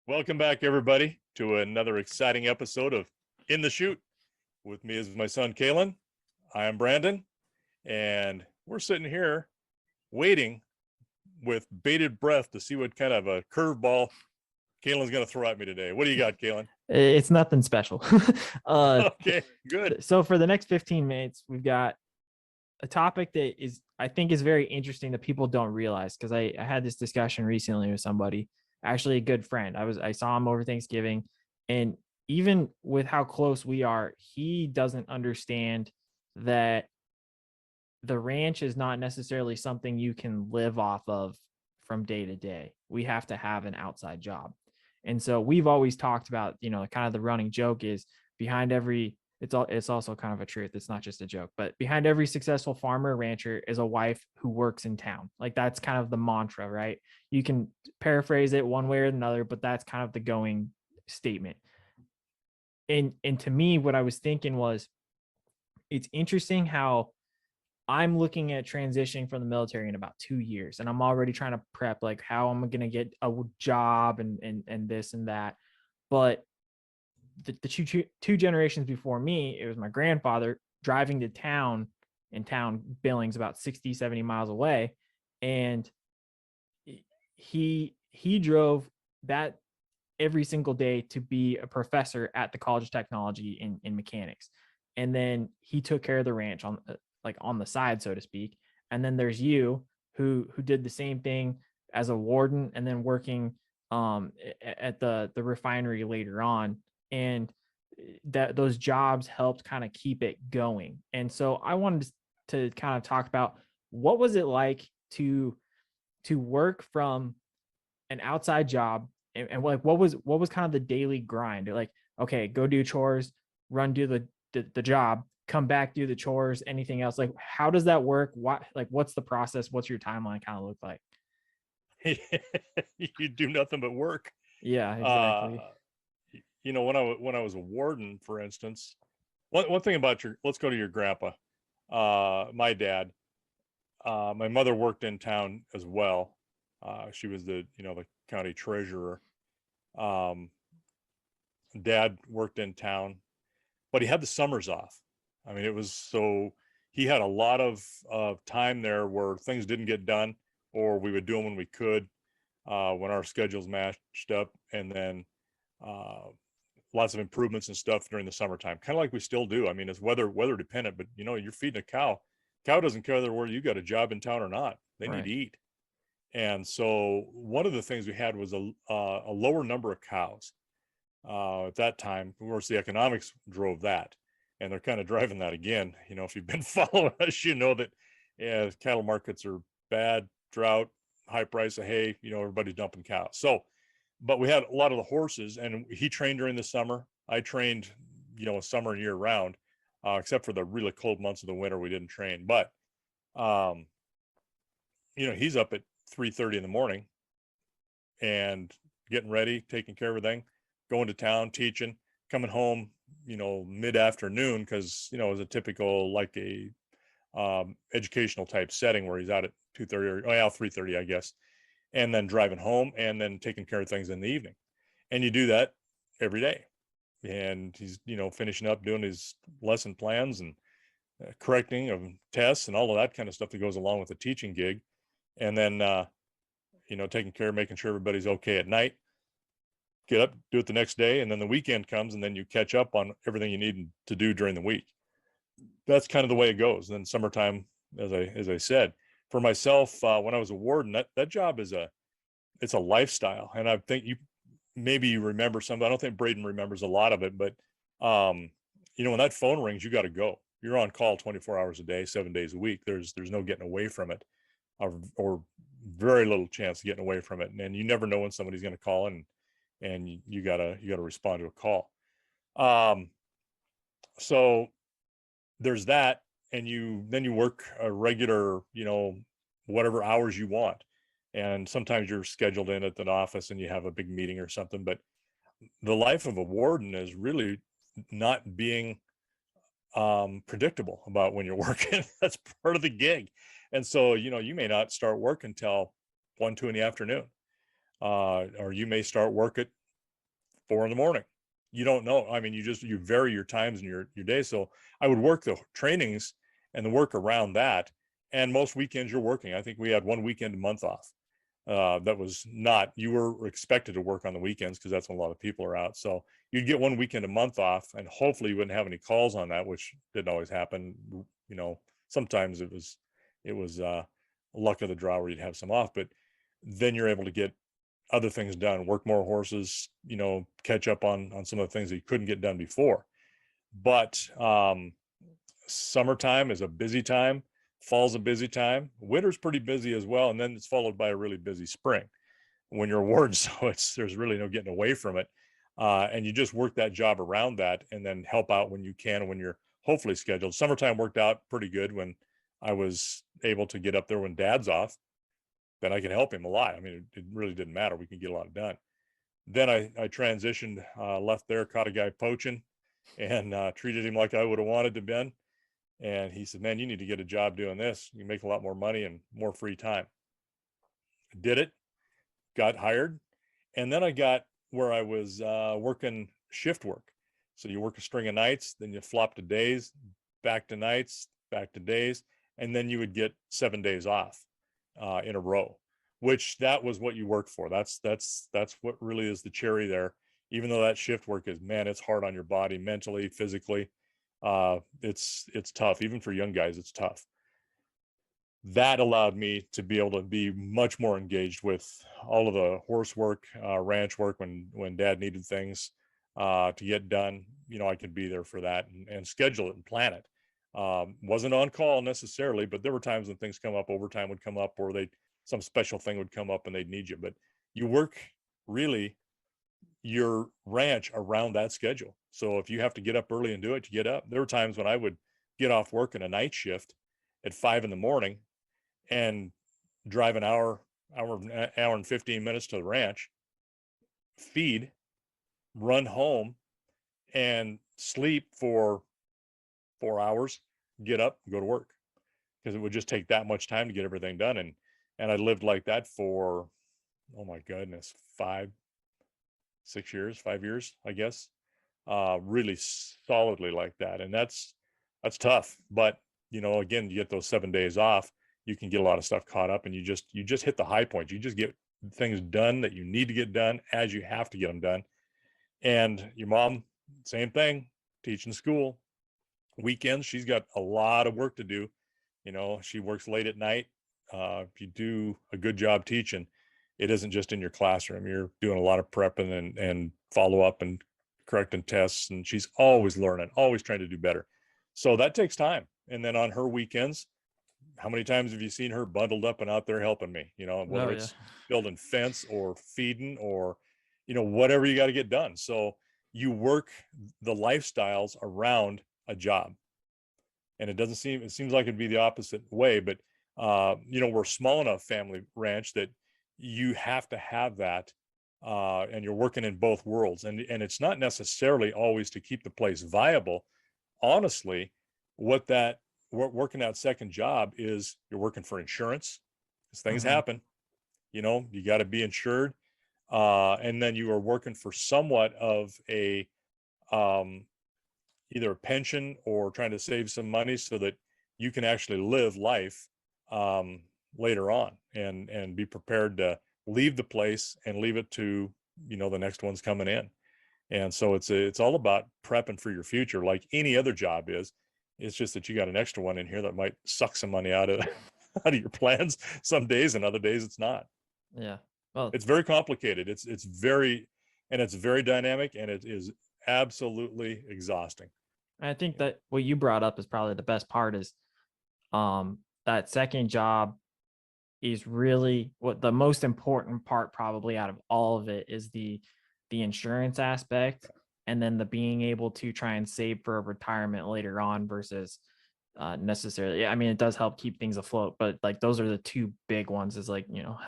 Welcome back, everybody, to another exciting episode of In the Chute. With me is my son, Calen. I am Brandon, and we're sitting here waiting with bated breath to see what kind of a curveball Calen's going to throw at me today. What do you got, Calen? It's nothing special. Okay, good. So for the next 15 minutes, we've got a topic that I think is very interesting that people don't realize, because I had this discussion recently with somebody, actually a good friend. I saw him over Thanksgiving, and even with how close we are, he doesn't understand that the ranch is not necessarily something you can live off of from day to day. We have to have an outside job. And so we've always talked about, kind of the running joke is behind every, it's also kind of a truth. It's not just a joke, but behind every successful farmer rancher is a wife who works in town. Like that's kind of the mantra, right? You can paraphrase it one way or another, but that's kind of the going statement. And to me, what I was thinking was, it's interesting how I'm looking at transitioning from the military in about 2 years, and I'm already trying to prep like how I'm going to get a job and this and that. But the two generations before me, it was my grandfather driving to town, in town Billings, about 60, 70 miles away. And he drove that every single day to be a professor at the College of Technology in mechanics. And then he took care of the ranch on on the side, so to speak. And then there's you who did the same thing as a warden and then working at the refinery later on. And that those jobs helped kind of keep it going. And so I wanted to kind of talk about, what was it like to work from an outside job, and like what was kind of the daily grind? Like, okay, go do chores, do the job, come back, do the chores, anything else? Like, how does that work? What's the process? What's your timeline kind of look like? You do nothing but work. Yeah, exactly. When I was a warden, for instance, one thing about let's go to your grandpa, my dad. My mother worked in town as well. She was the county treasurer. Um, Dad worked in town, but he had the summers off. I mean, it was so he had a lot of time there where things didn't get done, or we would do them when we could, when our schedules matched up, and then lots of improvements and stuff during the summertime, kind of like we still do. I mean, it's weather dependent, but you're feeding a cow. Cow doesn't care whether you got a job in town or not. They need to eat. And so one of the things we had was a lower number of cows at that time. Of course, the economics drove that, and they're kind of driving that again. If you've been following us, that cattle markets are bad, drought, high price of hay. Everybody's dumping cows. So, but we had a lot of the horses, and he trained during the summer. I trained, summer and year round, except for the really cold months of the winter, we didn't train. But, he's up at 3:30 in the morning and getting ready, taking care of everything, going to town, teaching, coming home, mid-afternoon, because, it was a typical, like a educational type setting where he's out at 2:30 or 3:30, I guess, and then driving home and then taking care of things in the evening. And you do that every day. And he's, finishing up doing his lesson plans and correcting of tests and all of that kind of stuff that goes along with the teaching gig. And then, taking care of making sure everybody's okay at night, get up, do it the next day. And then the weekend comes, and then you catch up on everything you need to do during the week. That's kind of the way it goes. And then summertime, as I said, for myself, when I was a warden, that job it's a lifestyle. And I think maybe you remember some, I don't think Braden remembers a lot of it, but when that phone rings, you got to go. You're on call 24 hours a day, 7 days a week. There's no getting away from it, or very little chance of getting away from it. And you never know when somebody's going to call, and you gotta respond to a call. So there's that, and then you work a regular, whatever hours you want. And sometimes you're scheduled in at an office and you have a big meeting or something. But the life of a warden is really not being predictable about when you're working. That's part of the gig. And so, you may not start work until 1, 2 in the afternoon. Or you may start work at 4 a.m. You don't know. I mean, you vary your times and your day. So I would work the trainings and the work around that. And most weekends you're working. I think we had one weekend a month off. That was not, you were expected to work on the weekends because that's when a lot of people are out. So you'd get one weekend a month off, and hopefully you wouldn't have any calls on that, which didn't always happen. You know, sometimes it was luck of the draw where you'd have some off, but then you're able to get other things done, work more horses, you know, catch up on some of the things that you couldn't get done before. But summertime is a busy time. Fall's a busy time. Winter's pretty busy as well, and then it's followed by a really busy spring when you're a warden. So there's really no getting away from it, and you just work that job around that, and then help out when you can when you're hopefully scheduled. Summertime worked out pretty good when I was able to get up there when Dad's off. Then I could help him a lot. I mean, it really didn't matter. We could get a lot done. Then I transitioned, left there, caught a guy poaching, and treated him like I would have wanted to been. And he said, man, you need to get a job doing this. You make a lot more money and more free time. Did it, got hired. And then I got where I was working shift work. So you work a string of nights, then you flop to days, back to nights, back to days. And then you would get 7 days off in a row, which that was what you worked for. That's what really is the cherry there. Even though that shift work is, man, it's hard on your body, mentally, physically. It's tough. Even for young guys, it's tough. That allowed me to be able to be much more engaged with all of the horse work, ranch work when Dad needed things to get done. You know, I could be there for that and schedule it and plan it. Wasn't on call necessarily, but there were times when things come up, overtime would come up, or some special thing would come up and they'd need you. But you work really your ranch around that schedule. So if you have to get up early and do it, you get up. There were times when I would get off work in a night shift at 5 a.m. and drive an hour and 15 minutes to the ranch, feed, run home, and sleep for 4 hours, get up, go to work, because it would just take that much time to get everything done. And I lived like that for, oh my goodness, 5 years, I guess, really solidly like that. And that's tough. But, you know, again, you get those 7 days off, you can get a lot of stuff caught up, and you just hit the high points. You just get things done that you need to get done as you have to get them done. And your mom, same thing, teaching school. Weekends, she's got a lot of work to do. You know, she works late at night. If you do a good job teaching, it isn't just in your classroom. You're doing a lot of prepping and follow up and correcting tests. And she's always learning, always trying to do better. So that takes time. And then on her weekends, how many times have you seen her bundled up and out there helping me? You know, whether it's building fence or feeding or, you know, whatever you got to get done. So you work the lifestyles around a job. And it seems like it'd be the opposite way, but you know, we're a small enough family ranch that you have to have that, and you're working in both worlds. And it's not necessarily always to keep the place viable. Honestly, working that second job is, you're working for insurance, because things happen, you know, you got to be insured. And then you are working for somewhat of a, either a pension or trying to save some money so that you can actually live life later on and be prepared to leave the place and leave it to, you know, the next one's coming in. And so it's all about prepping for your future, like any other job is. It's just that you got an extra one in here that might suck some money out of out of your plans some days, and other days it's not. Yeah. Well, it's very complicated. It's very dynamic, and it is absolutely exhausting. I think that what you brought up is probably the best part is that second job is really what the most important part probably out of all of it is the insurance aspect, and then the being able to try and save for a retirement later on versus necessarily. I mean, it does help keep things afloat, but like those are the two big ones, is like, you know,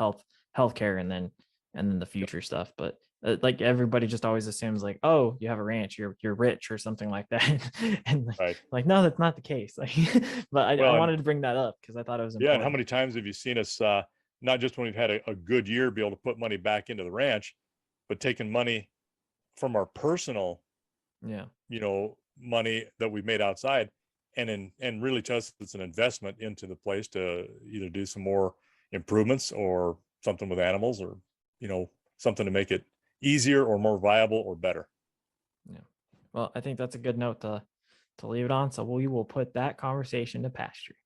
healthcare and then the future stuff. But like everybody just always assumes like, oh, you have a ranch, you're rich or something like that. And like, no, that's not the case. Like, but I wanted to bring that up because I thought it was important. Yeah, and how many times have you seen us, not just when we've had a good year, be able to put money back into the ranch, but taking money from our personal, Yeah. money that we've made outside, and really to us, it's an investment into the place to either do some more improvements or something with animals, or, something to make it easier or more viable or better. Yeah. Well, I think that's a good note to leave it on. So we will put that conversation to pasture.